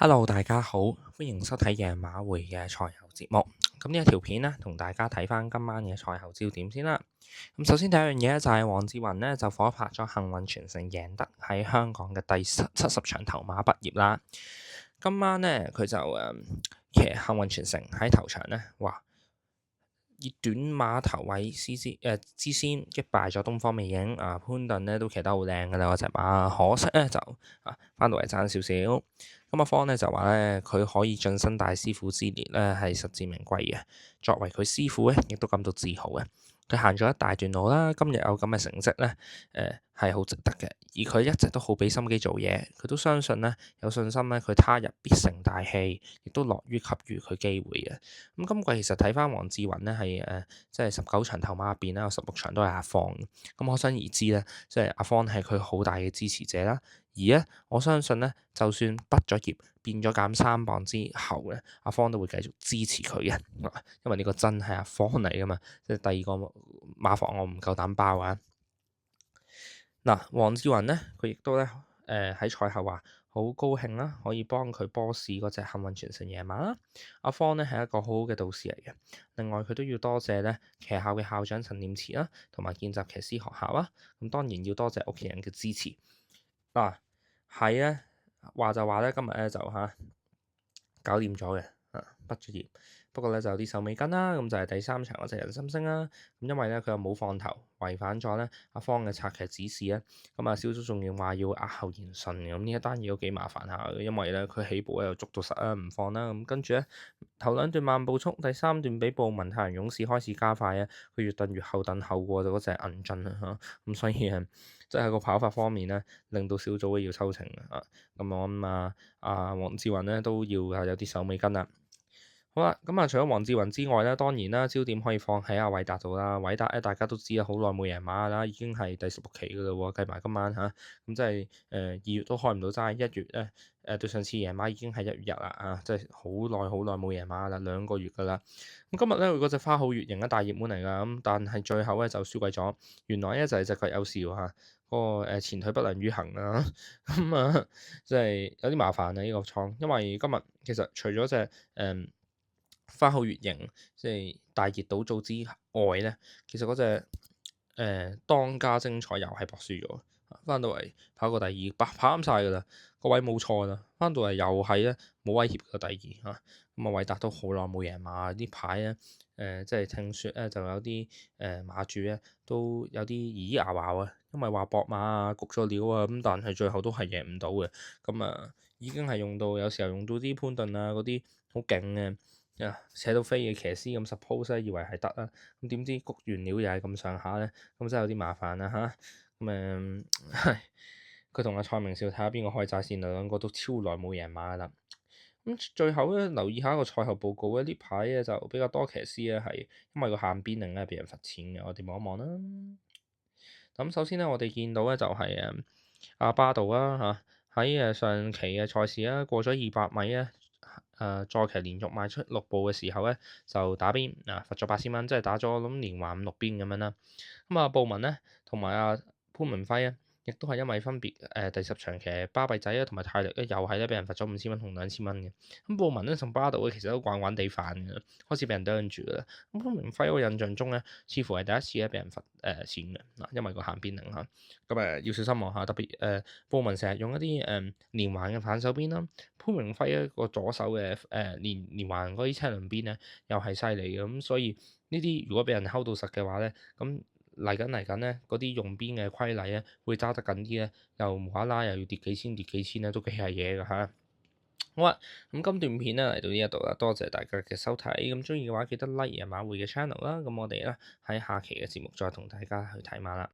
Hello，大家好，歡迎收睇夜馬會嘅賽後節目。咁呢一條片呢，同大家睇翻今晚嘅賽後焦點先啦。咁首先第一樣嘢咧就係黃志雲呢，就夥拍咗幸運傳承贏得喺香港嘅第70場頭馬畢業啦。今晚呢，佢就騎幸運傳承喺頭場呢，哇！以短馬頭位之先擊敗咗東方魅影潘頓呢都騎得好靚㗎啦，嗰隻馬，可惜呢就翻到嚟爭少少。咁阿方呢就話呢，佢可以晉身大師傅之列呢係實至名歸嘅，作為佢師傅呢，亦都感到自豪嘅。佢行咗一大段路啦，今日有咁嘅成績呢，係好值得嘅。而佢一直都好俾心機做嘢，佢都相信呢，有信心呢，佢他日必成大器，亦都樂於給予佢機會嘅。咁今季其實睇翻黃志雲呢，係即係19場頭馬入邊呢，有16場都係阿方。咁可想而知呢，即係阿方係佢好大嘅支持者啦。而呢，我相信呢，就算畢咗業變咗減3磅之後呢，阿方都會繼續支持佢嘅，因為呢個真係阿方嚟噶嘛。即係第二個馬房我唔夠膽包啊！嗱，黃志雲呢，佢亦都咧喺賽後話好高興啦，可以幫佢波士嗰隻幸運傳承贏馬啦。阿方呢係一個好好嘅導師嚟嘅，另外佢都要多謝呢騎校嘅校長陳念慈啦，同埋見習騎師學校啦。咁當然要多謝屋企人嘅支持。嗱，係咧話就話咧，今日咧就搞掂咗嘅，畢咗業。不過咧就有啲手尾跟啦，咁就係第3場嗰隻人心星啦。咁因為咧佢又冇放頭，違反咗咧阿方嘅策騎指示咧，咁小組仲要話要押後言訊，咁呢一單嘢都幾麻煩下嘅，因為咧佢起步又捉到實啦，唔放啦，咁跟住咧頭2段慢步速，第3段比布文太陽勇士開始加快咧，佢越蹬越後蹬後過就嗰隻銀進啦，咁所以即係個跑法方面咧，令到小組要抽情啊。咁我諗黃志雲咧都要有啲手尾跟啦。好啦，咁除咗黃志雲之外咧，當然啦，焦點可以放喺阿韋達度啦。韋達咧，大家都知啦，好耐冇贏馬啦，已經係第16期噶啦喎，計埋今晚咁即係2月都開唔到齋，1月咧對上次贏馬已經係1月1啦即係好耐好耐冇贏馬啦，2個月噶啦。咁今日咧，佢嗰隻花好月型嘅大熱門嚟噶，咁但係最後咧就輸鬼咗。原來咧就係隻腳有事喎嗰個前腿不良於行啦，咁即係有啲麻煩啊呢個倉，因為今日其實除咗隻花好月型即係大熱倒灶之外咧，其實嗰隻當家精彩又係搏輸咗，翻到嚟跑過第2，跑啱晒㗎啦，個位冇錯啦，翻到嚟又係咧冇威脅嘅第2咁韋達都好耐冇贏馬，呢排咧即係聽説咧就有啲馬主咧都有啲咿牙話啊，因為話搏馬焗咗料啊，咁但係最後都係贏唔到嘅，咁已經係用到有時候用到啲潘頓嗰啲好勁嘅。扯到飛嘅騎師咁 suppose 以為係得啦，咁點知谷完料又係咁上下咧，咁真係有啲麻煩啦咁佢同阿蔡明少睇下邊個開齋先啦，兩個都超耐冇贏馬啦。咁最後咧留意下一個賽後報告咧，呢排咧就比較多騎師咧係因為個限邊令咧俾人罰錢嘅，我哋望一望啦。咁首先咧我哋見到咧就係阿巴道啦喺上期嘅賽事啦，過咗200米咧。坐騎連續邁出6步嘅時候咧，就打邊罰咗8000蚊，即係打咗我諗連環5、6邊咁樣啦。咁布文咧同埋潘文輝咧，亦都係因為分別第10場騎巴閉仔啊同埋泰力咧，又係咧俾人罰咗5000蚊同2000蚊嘅。咁布文咧同巴道咧其實都慣慣地犯嘅，開始俾人啄住啦。咁潘文輝我印象中咧，似乎係第一次咧俾人罰錢嘅因為個限邊令咁要小心望下，特別布文成日用一啲連環嘅反手邊啦。潘榮輝一個左手嘅連環嗰啲車輪邊咧，又係犀利嘅，咁所以呢啲如果俾人睺到實嘅話咧，咁嚟緊咧嗰啲用邊嘅規例咧，會揸得緊啲咧，又無啦啦又要跌幾千咧，都幾係嘢㗎嚇。好啊，咁今段片咧嚟到呢一度啦，多謝大家嘅收睇，咁中意嘅話記得 like 夜馬會嘅 channel 啦，咁我哋咧喺下期嘅節目再同大家去睇馬啦。